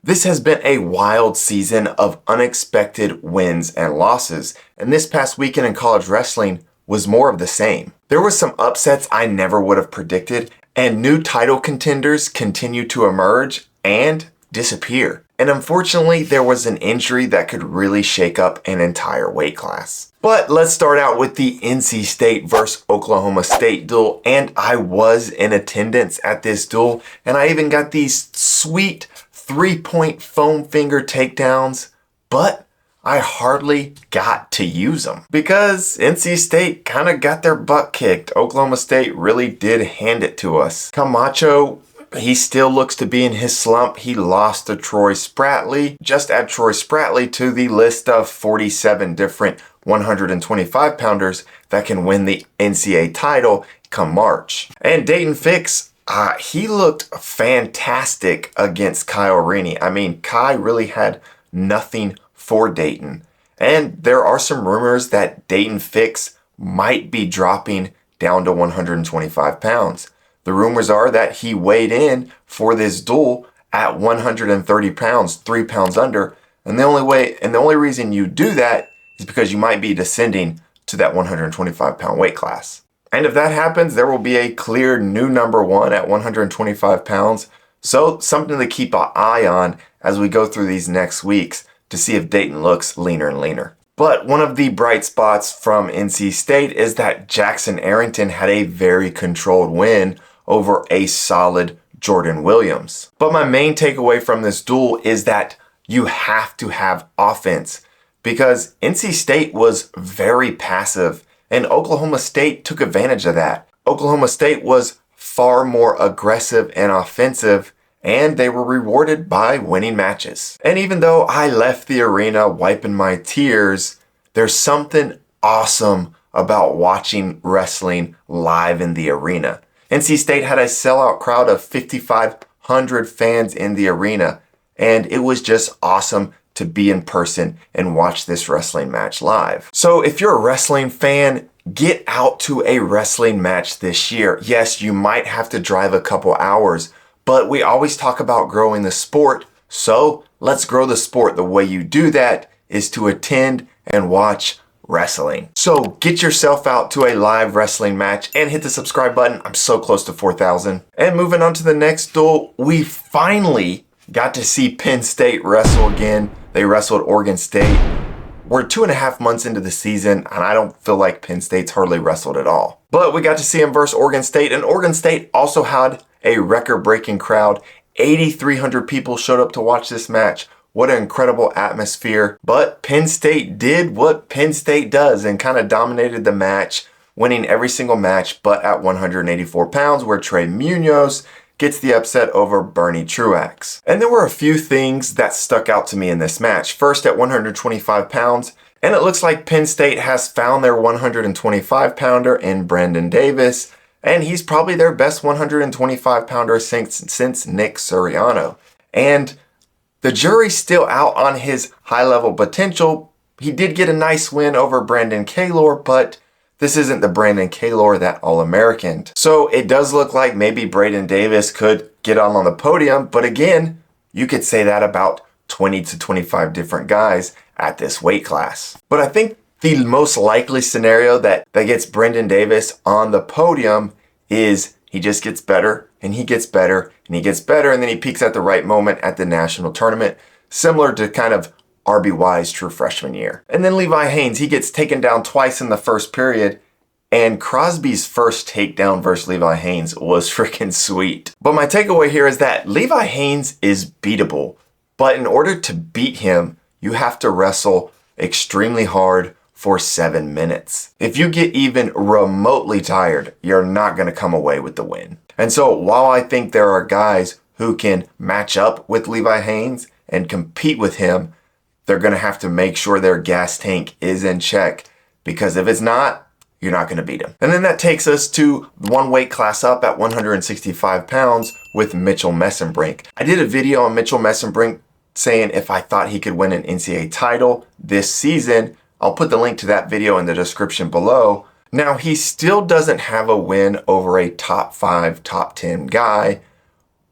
This has been a wild season of unexpected wins and losses, and this past weekend in college wrestling was more of the same. There were some upsets I never would have predicted, and new title contenders continue to emerge and disappear. And unfortunately, there was an injury that could really shake up an entire weight class. But let's start out with the NC State versus Oklahoma State duel, and I was in attendance at this duel, and I even got these sweet 3-point foam finger takedowns, but I hardly got to use them because NC State kind of got their butt kicked. Oklahoma State really did hand it to us. Camacho, he still looks to be in his slump. He lost to Troy Spratley. Just add Troy Spratley to the list of 47 different 125-pounders that can win the NCAA title come March. And Dayton Fix, he looked fantastic against Kyle Rainey. I mean, Kai really had nothing for Dayton. And there are some rumors that Dayton Fix might be dropping down to 125 pounds. The rumors are that he weighed in for this duel at 130 pounds, 3 pounds under. And the only reason you do that is because you might be descending to that 125-pound weight class. And if that happens, there will be a clear new number one at 125 pounds. So something to keep an eye on as we go through these next weeks to see if Dayton looks leaner and leaner. But one of the bright spots from NC State is that Jackson Arrington had a very controlled win over a solid Jordan Williams. But my main takeaway from this duel is that you have to have offense because NC State was very passive and Oklahoma State took advantage of that. Oklahoma State was far more aggressive and offensive, and they were rewarded by winning matches. And even though I left the arena wiping my tears, there's something awesome about watching wrestling live in the arena. NC State had a sellout crowd of 5,500 fans in the arena, and it was just awesome to be in person and watch this wrestling match live. So if you're a wrestling fan, get out to a wrestling match this year. Yes, you might have to drive a couple hours, but we always talk about growing the sport, so let's grow the sport. The way you do that is to attend and watch wrestling. So get yourself out to a live wrestling match and hit the subscribe button. I'm so close to 4,000. And moving on to the next duel, we finally got to see Penn State wrestle again. They wrestled Oregon State. We're 2.5 months into the season, and I don't feel like Penn State's hardly wrestled at all. But we got to see him versus Oregon State, and Oregon State also had a record-breaking crowd. 8,300 people showed up to watch this match. What an incredible atmosphere. But Penn State did what Penn State does and kind of dominated the match, winning every single match but at 184 pounds, where Trey Munoz gets the upset over Bernie Truax. And there were a few things that stuck out to me in this match. First, at 125 pounds, and it looks like Penn State has found their 125-pounder in Brandon Davis, and he's probably their best 125-pounder since Nick Suriano. And the jury's still out on his high-level potential. He did get a nice win over Brandon Kaylor, but this isn't the Brandon Kaylor that All-Americaned. So it does look like maybe Braden Davis could get on the podium, but again, you could say that about 20 to 25 different guys at this weight class. But I think the most likely scenario that gets Brendan Davis on the podium is he just gets better and he gets better and he gets better and then he peaks at the right moment at the national tournament, similar to kind of RBY's true freshman year. And then Levi Haynes, he gets taken down twice in the first period, and Crosby's first takedown versus Levi Haynes was freaking sweet. But my takeaway here is that Levi Haynes is beatable, but in order to beat him, you have to wrestle extremely hard for 7 minutes. If you get even remotely tired, you're not going to come away with the win. And so while I think there are guys who can match up with Levi Haynes and compete with him, they're going to have to make sure their gas tank is in check, because if it's not, you're not going to beat him. And then that takes us to one weight class up at 165 pounds with Mitchell Messenbrink. I did a video on Mitchell Messenbrink saying if I thought he could win an NCAA title this season. I'll put the link to that video in the description below. Now, he still doesn't have a win over a top 5, top 10 guy,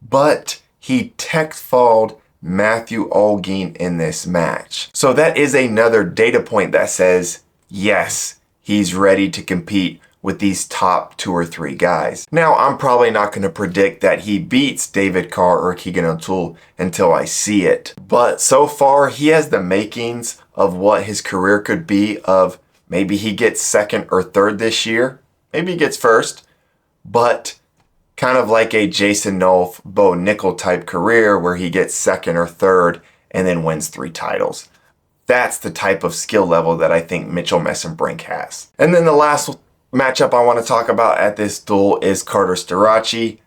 but he tech-falled Matthew Olguin in this match. So that is another data point that says, yes, he's ready to compete with these top 2 or 3 guys. Now, I'm probably not going to predict that he beats David Carr or Keegan O'Toole until I see it. But so far, he has the makings of what his career could be, of maybe he gets 2nd or 3rd this year. Maybe he gets 1st. But kind of like a Jason Nolf, Bo Nickel type career where he gets 2nd or 3rd and then wins 3 titles. That's the type of skill level that I think Mitchell Messenbrink has. And then the last matchup I want to talk about at this duel is Carter Starachi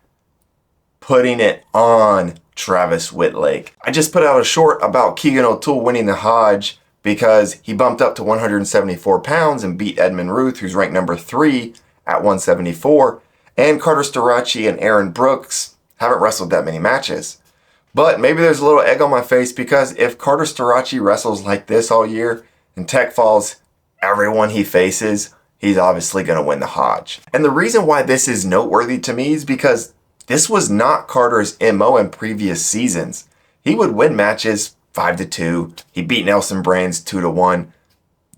putting it on Travis Whitlake. I just put out a short about Keegan O'Toole winning the Hodge because he bumped up to 174 pounds and beat Edmund Ruth, who's ranked number 3 at 174. And Carter Starachi and Aaron Brooks haven't wrestled that many matches. But maybe there's a little egg on my face because if Carter Starachi wrestles like this all year and Tech Falls everyone he faces, he's obviously going to win the Hodge. And the reason why this is noteworthy to me is because this was not Carter's MO in previous seasons. He would win matches 5-2. He beat Nelson Brands 2-1.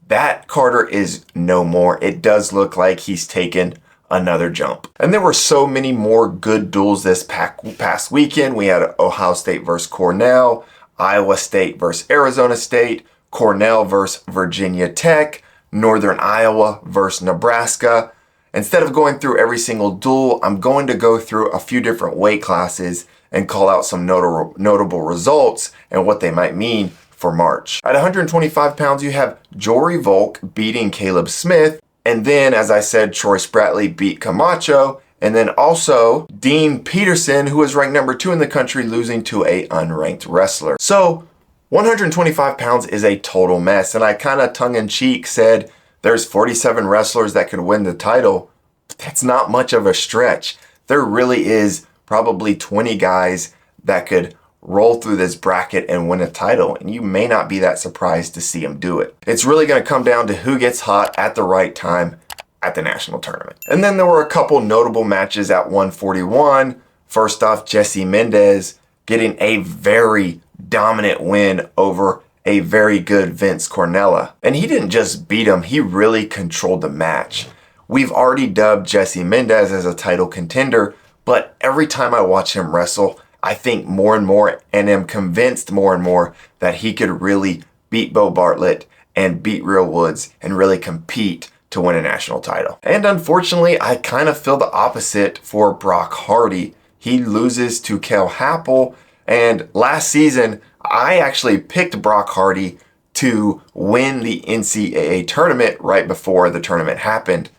That Carter is no more. It does look like he's taken another jump. And there were so many more good duels this past weekend. We had Ohio State versus Cornell, Iowa State versus Arizona State, Cornell versus Virginia Tech, Northern Iowa versus Nebraska. Instead of going through every single duel, I'm going to go through a few different weight classes and call out some notable results and what they might mean for March. At 125 pounds, you have Jory Volk beating Caleb Smith. And then, as I said, Troy Spratley beat Camacho. And then also Dean Peterson, who was ranked number 2 in the country, losing to a unranked wrestler. So 125 pounds is a total mess. And I kind of tongue-in-cheek said there's 47 wrestlers that could win the title. But that's not much of a stretch. There really is probably 20 guys that could roll through this bracket and win a title, and you may not be that surprised to see him do it. It's really going to come down to who gets hot at the right time at the national tournament. And then there were a couple notable matches at 141. First off, Jesse Mendez getting a very dominant win over a very good Vince Cornella. And he didn't just beat him, he really controlled the match. We've already dubbed Jesse Mendez as a title contender, but every time I watch him wrestle, I think more and more and am convinced more and more that he could really beat Bo Bartlett and beat Real Woods and really compete to win a national title. And unfortunately, I kind of feel the opposite for Brock Hardy. He loses to Kel Happel, and last season, I actually picked Brock Hardy to win the NCAA tournament right before the tournament happened.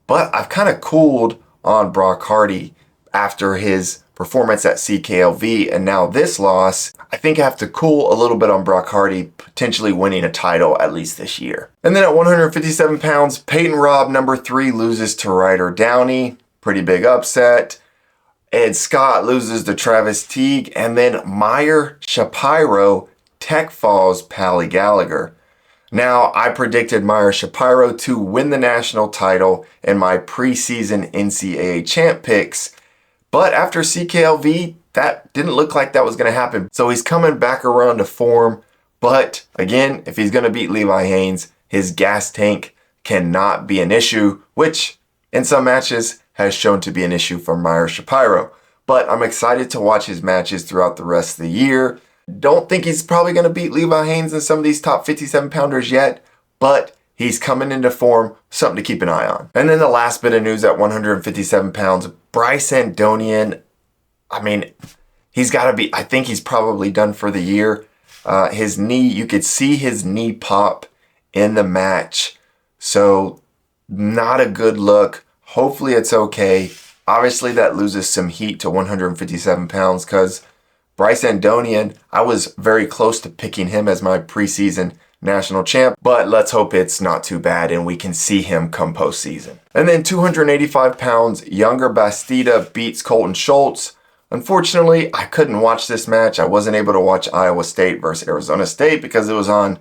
But I've kind of cooled on Brock Hardy after his performance at CKLV and now this loss. I think I have to cool a little bit on Brock Hardy potentially winning a title at least this year. And then at 157 pounds, Peyton Robb, number 3, loses to Ryder Downey. Pretty big upset. Ed Scott loses to Travis Teague. And then Meyer Shapiro Tech Falls Pally Gallagher. Now, I predicted Meyer Shapiro to win the national title in my preseason NCAA champ picks. But after CKLV, that didn't look like that was going to happen. So he's coming back around to form. But again, if he's going to beat Levi Haynes, his gas tank cannot be an issue, which in some matches has shown to be an issue for Meyer Shapiro. But I'm excited to watch his matches throughout the rest of the year. Don't think he's probably going to beat Levi Haynes in some of these top 57 pounders yet, but he's coming into form, something to keep an eye on. And then the last bit of news at 157 pounds, Bryce Andonian, I mean, he's got to be, I think he's probably done for the year. His knee, you could see his knee pop in the match. So not a good look. Hopefully it's okay. Obviously that loses some heat to 157 pounds because Bryce Andonian, I was very close to picking him as my preseason national champ, but let's hope it's not too bad and we can see him come postseason. And then 285 pounds, Younger Bastida beats Colton Schultz. Unfortunately, I couldn't watch this match. I wasn't able to watch Iowa State versus Arizona State because it was on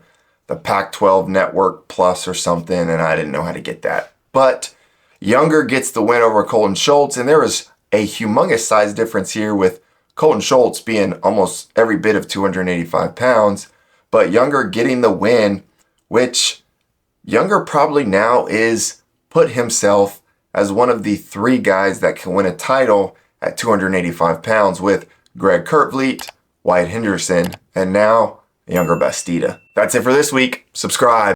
the Pac-12 Network Plus or something, and I didn't know how to get that. But Younger gets the win over Colton Schultz, and there was a humongous size difference here with Colton Schultz being almost every bit of 285 pounds, but Younger getting the win, which Younger probably now is put himself as one of the 3 guys that can win a title at 285 pounds with Greg Kurtvliet, Wyatt Henderson, and now Younger Bastida. That's it for this week. Subscribe.